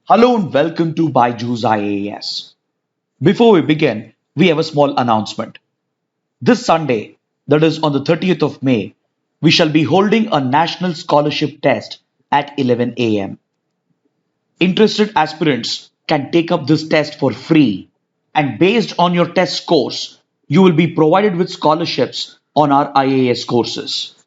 Hello and welcome to Byju's IAS. Before we begin, we have a small announcement. This Sunday, that is on the 30th of May, we shall be holding a national scholarship test at 11 a.m. Interested aspirants can take up this test for free, and based on your test scores, you will be provided with scholarships on our IAS courses.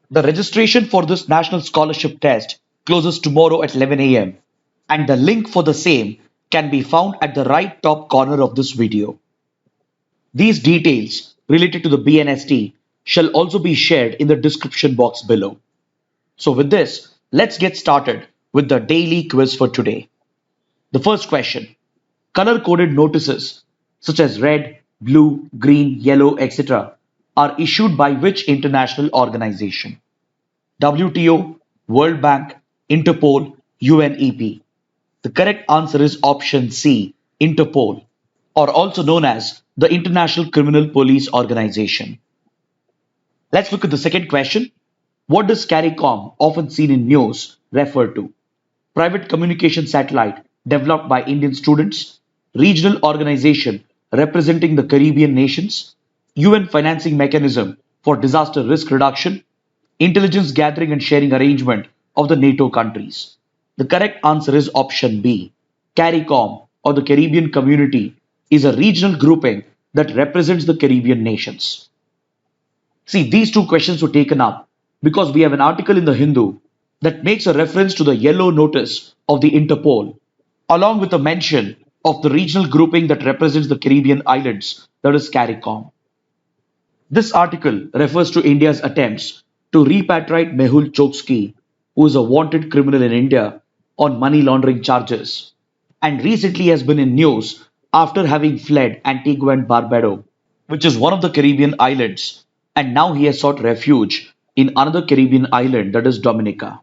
The registration for this national scholarship test closes tomorrow at 11 a.m. and the link for the same can be found at the right top corner of this video. These details related to the BNST shall also be shared in the description box below. So with this, let's get started with the daily quiz for today. The first question: color-coded notices such as red, blue, green, yellow, etc. are issued by which international organization? WTO, World Bank, Interpol, UNEP. The correct answer is option C, Interpol, or also known as the International Criminal Police Organization. Let's look at the second question. What does CARICOM, often seen in news, refer to? Private communication satellite developed by Indian students, regional organization representing the Caribbean nations, UN financing mechanism for disaster risk reduction, intelligence gathering and sharing arrangement of the NATO countries. The correct answer is option B. CARICOM or the Caribbean Community is a regional grouping that represents the Caribbean nations. See, these two questions were taken up because we have an article in the Hindu that makes a reference to the yellow notice of the Interpol, along with a mention of the regional grouping that represents the Caribbean islands, that is CARICOM. This article refers to India's attempts to repatriate Mehul Chokshi, who is a wanted criminal in India on money laundering charges, and recently has been in news after having fled Antigua and Barbuda, which is one of the Caribbean islands, and now he has sought refuge in another Caribbean island, that is Dominica.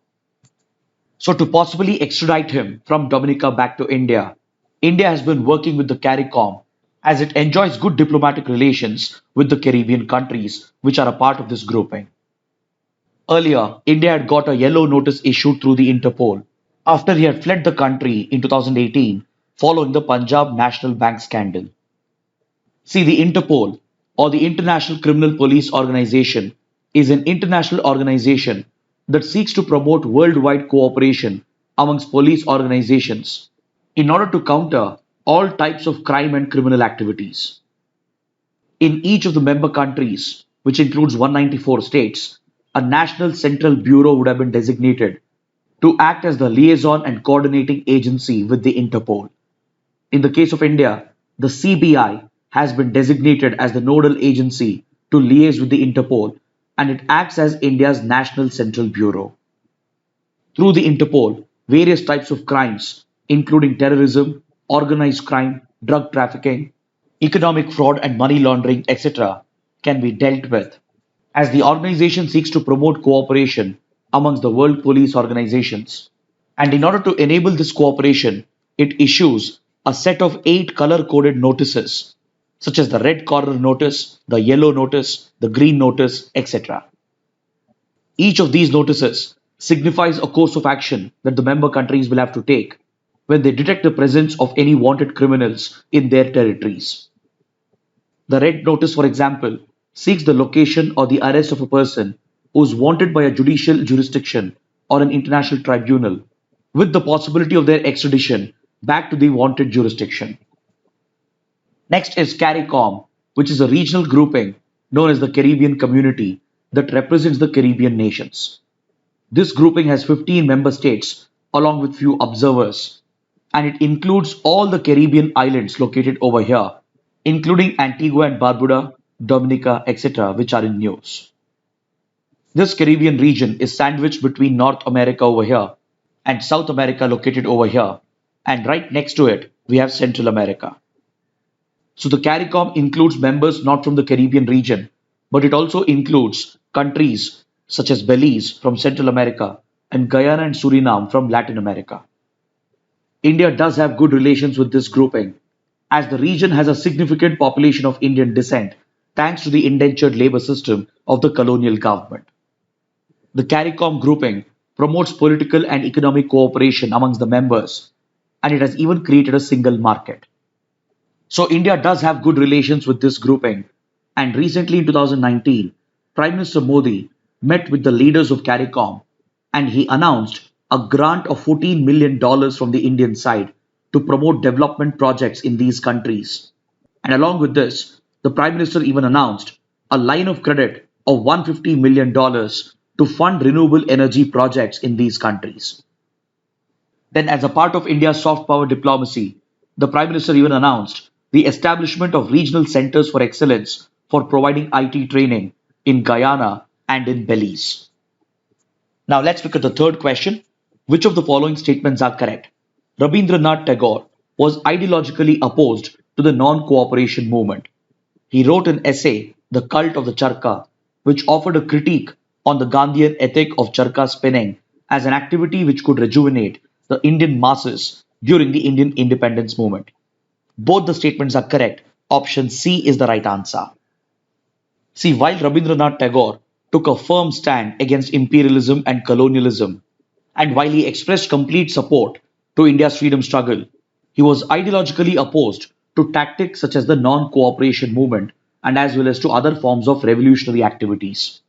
So, to possibly extradite him from Dominica back to India, India has been working with the CARICOM as it enjoys good diplomatic relations with the Caribbean countries which are a part of this grouping. Earlier, India had got a yellow notice issued through the Interpol after he had fled the country in 2018 following the Punjab National Bank scandal. See, the Interpol, or the International Criminal Police Organization, is an international organization that seeks to promote worldwide cooperation amongst police organizations in order to counter all types of crime and criminal activities. In each of the member countries, which includes 194 states, a national central bureau would have been designated to act as the liaison and coordinating agency with the Interpol. In the case of India, the CBI has been designated as the nodal agency to liaise with the Interpol, and it acts as India's national central bureau. Through the Interpol, various types of crimes, including terrorism, organized crime, drug trafficking, economic fraud, and money laundering, etc., can be dealt with, as the organization seeks to promote cooperation amongst the world police organizations. And in order to enable this cooperation, it issues a set of 8 color coded notices, such as the red corner notice, the yellow notice, the green notice, etc. Each of these notices signifies a course of action that the member countries will have to take when they detect the presence of any wanted criminals in their territories. The red notice, for example, seeks the location or the arrest of a person who is wanted by a judicial jurisdiction or an international tribunal, with the possibility of their extradition back to the wanted jurisdiction. Next is CARICOM, which is a regional grouping known as the Caribbean Community that represents the Caribbean nations. This grouping has 15 member states along with few observers, and it includes all the Caribbean islands located over here, including Antigua and Barbuda, Dominica, etc., which are in news. This Caribbean region is sandwiched between North America over here and South America located over here, and right next to it, we have Central America. So the CARICOM includes members not from the Caribbean region, but it also includes countries such as Belize from Central America and Guyana and Suriname from Latin America. India does have good relations with this grouping, as the region has a significant population of Indian descent thanks to the indentured labor system of the colonial government. The CARICOM grouping promotes political and economic cooperation amongst the members, and it has even created a single market. So India does have good relations with this grouping, and recently in 2019, Prime Minister Modi met with the leaders of CARICOM and he announced a grant of $14 million from the Indian side to promote development projects in these countries. And along with this, the Prime Minister even announced a line of credit of $150 million to fund renewable energy projects in these countries. Then, as a part of India's soft power diplomacy, the Prime Minister even announced the establishment of regional centers for excellence for providing IT training in Guyana and in Belize. Now, let's look at the third question. Which of the following statements are correct? Rabindranath Tagore was ideologically opposed to the non cooperation movement. He wrote an essay, The Cult of the Charkha, which offered a critique on the Gandhian ethic of charkha spinning as an activity which could rejuvenate the Indian masses during the Indian independence movement. Both the statements are correct. Option C is the right answer. See, while Rabindranath Tagore took a firm stand against imperialism and colonialism, and while he expressed complete support to India's freedom struggle, he was ideologically opposed to tactics such as the non cooperation movement and as well as to other forms of revolutionary activities.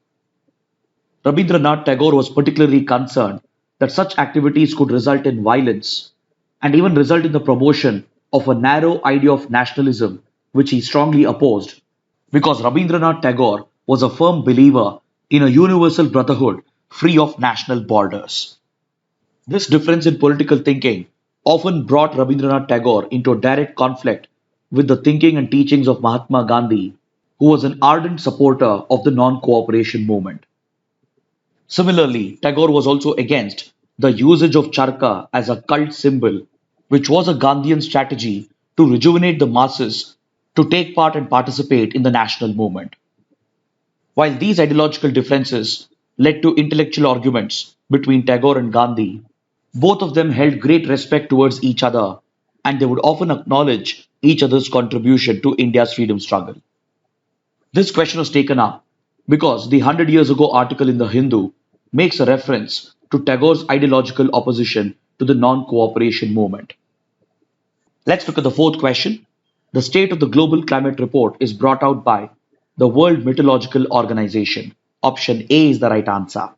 Rabindranath Tagore was particularly concerned that such activities could result in violence and even result in the promotion of a narrow idea of nationalism, which he strongly opposed, because Rabindranath Tagore was a firm believer in a universal brotherhood free of national borders. This difference in political thinking often brought Rabindranath Tagore into a direct conflict with the thinking and teachings of Mahatma Gandhi, who was an ardent supporter of the non cooperation movement. Similarly, Tagore was also against the usage of charkha as a cult symbol, which was a Gandhian strategy to rejuvenate the masses to take part and participate in the national movement. While these ideological differences led to intellectual arguments between Tagore and Gandhi, both of them held great respect towards each other and they would often acknowledge each other's contribution to India's freedom struggle. This question was taken up because the 100 years ago article in the Hindu makes a reference to Tagore's ideological opposition to the non cooperation movement. Let's look at the fourth question. The State of the Global Climate Report is brought out by the World Meteorological Organization. Option A is the right answer.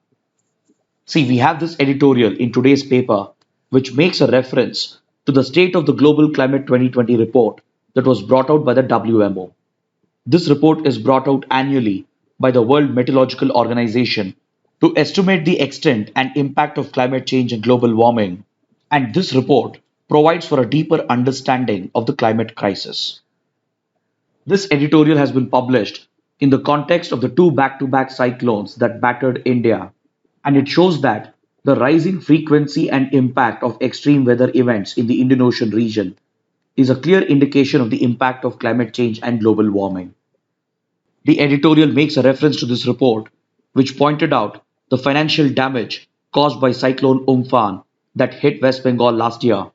See, we have this editorial in today's paper which makes a reference to the State of the Global Climate 2020 report that was brought out by the WMO. This report is brought out annually by the World Meteorological Organization to estimate the extent and impact of climate change and global warming, and this report provides for a deeper understanding of the climate crisis. This editorial has been published in the context of the two back to back cyclones that battered India, and it shows that the rising frequency and impact of extreme weather events in the Indian Ocean region is a clear indication of the impact of climate change and global warming. The editorial makes a reference to this report, which pointed out the financial damage caused by Cyclone Umphan that hit West Bengal last year,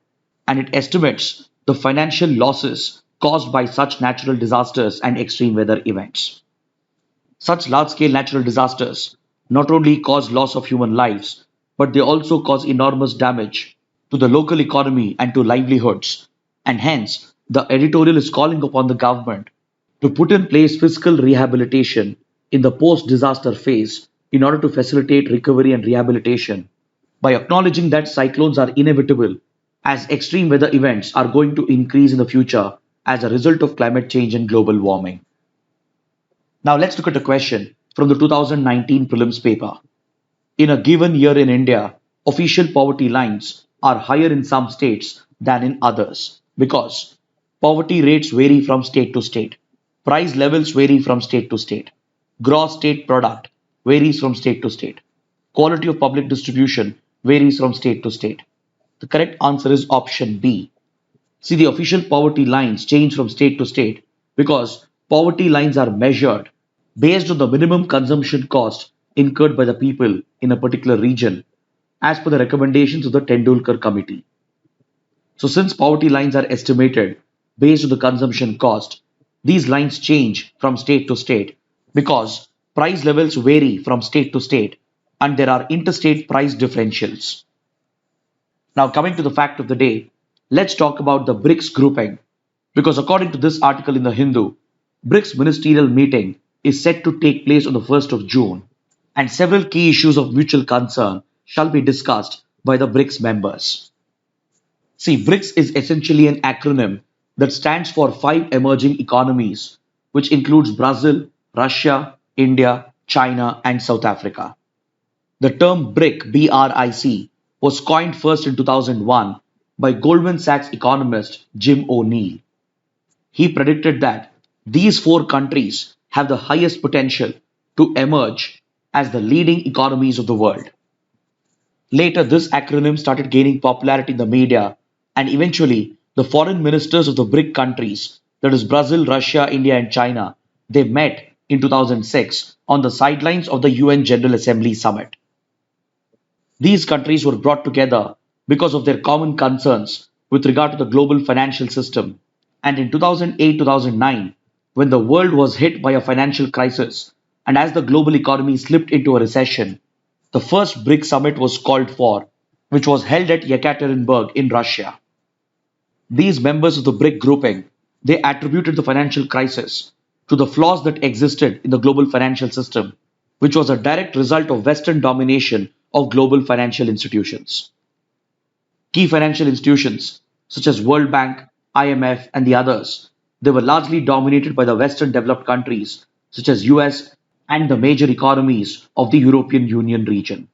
and it estimates the financial losses caused by such natural disasters and extreme weather events. Such large scale natural disasters not only cause loss of human lives, but they also cause enormous damage to the local economy and to livelihoods, and hence the editorial is calling upon the government to put in place fiscal rehabilitation in the post disaster phase in order to facilitate recovery and rehabilitation by acknowledging that cyclones are inevitable as extreme weather events are going to increase in the future as a result of climate change and global warming. Now let's look at a question from the 2019 prelims paper. In a given year in India, official poverty lines are higher in some states than in others because poverty rates vary from state to state, price levels vary from state to state, gross state product varies from state to state, quality of public distribution varies from state to state. The correct answer is option B. See, the official poverty lines change from state to state because poverty lines are measured based on the minimum consumption cost incurred by the people in a particular region as per the recommendations of the Tendulkar Committee. So, since poverty lines are estimated based on the consumption cost, these lines change from state to state because price levels vary from state to state and there are interstate price differentials. Now, coming to the fact of the day, let's talk about the BRICS grouping. Because according to this article in the Hindu, BRICS ministerial meeting is set to take place on the 1st of June, and several key issues of mutual concern shall be discussed by the BRICS members. See, BRICS is essentially an acronym that stands for five emerging economies, which includes Brazil, Russia, India, China, and South Africa. The term BRIC was coined first in 2001 by Goldman Sachs economist Jim O'Neill. He predicted that these four countries have the highest potential to emerge as the leading economies of the world. Later, this acronym started gaining popularity in the media, and eventually, the foreign ministers of the BRIC countries, that is Brazil, Russia, India, and China, they met in 2006 on the sidelines of the UN General Assembly Summit. These countries were brought together because of their common concerns with regard to the global financial system. And in 2008-2009, when the world was hit by a financial crisis and as the global economy slipped into a recession, the first BRIC summit was called for, which was held at Yekaterinburg in Russia. These members of the BRIC grouping, they attributed the financial crisis to the flaws that existed in the global financial system, which was a direct result of Western domination of global financial institutions. Key financial institutions such as World Bank, IMF, and the others, they were largely dominated by the Western developed countries such as US and the major economies of the European Union region.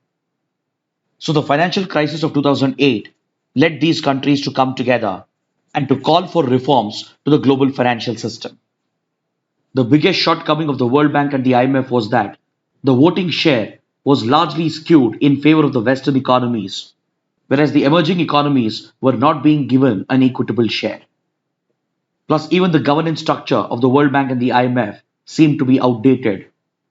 So the financial crisis of 2008 led these countries to come together and to call for reforms to the global financial system. The biggest shortcoming of the World Bank and the IMF was that the voting share was largely skewed in favor of the Western economies, whereas the emerging economies were not being given an equitable share. Plus, even the governance structure of the World Bank and the IMF seemed to be outdated,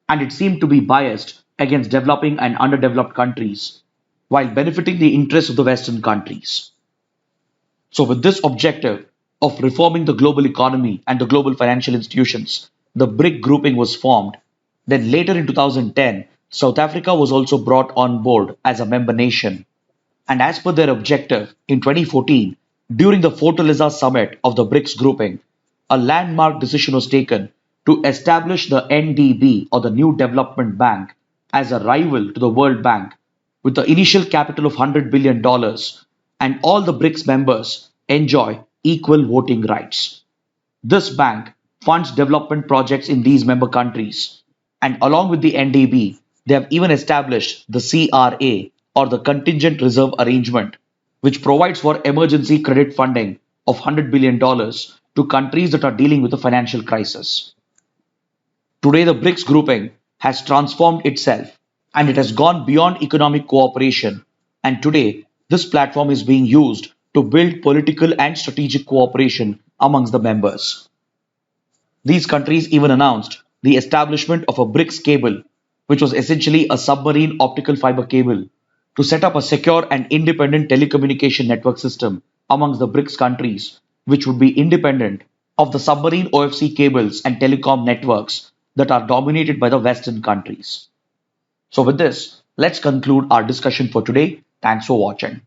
and it seemed to be biased against developing and underdeveloped countries, while benefiting the interests of the Western countries. So, with this objective of reforming the global economy and the global financial institutions, the BRIC grouping was formed. Then, later in 2010, South Africa was also brought on board as a member nation. And as per their objective, in 2014, during the Fortaleza summit of the BRICS grouping, a landmark decision was taken to establish the NDB or the New Development Bank as a rival to the World Bank with the initial capital of $100 billion, and all the BRICS members enjoy equal voting rights. This bank funds development projects in these member countries, and along with the NDB, they have even established the CRA or the Contingent Reserve Arrangement, which provides for emergency credit funding of $100 billion to countries that are dealing with a financial crisis. Today, the BRICS grouping has transformed itself and it has gone beyond economic cooperation. And today, this platform is being used to build political and strategic cooperation amongst the members. These countries even announced the establishment of a BRICS cable, which was essentially a submarine optical fiber cable, to set up a secure and independent telecommunication network system amongst the BRICS countries, which would be independent of the submarine OFC cables and telecom networks that are dominated by the Western countries. So with this, let's conclude our discussion for today. Thanks for watching.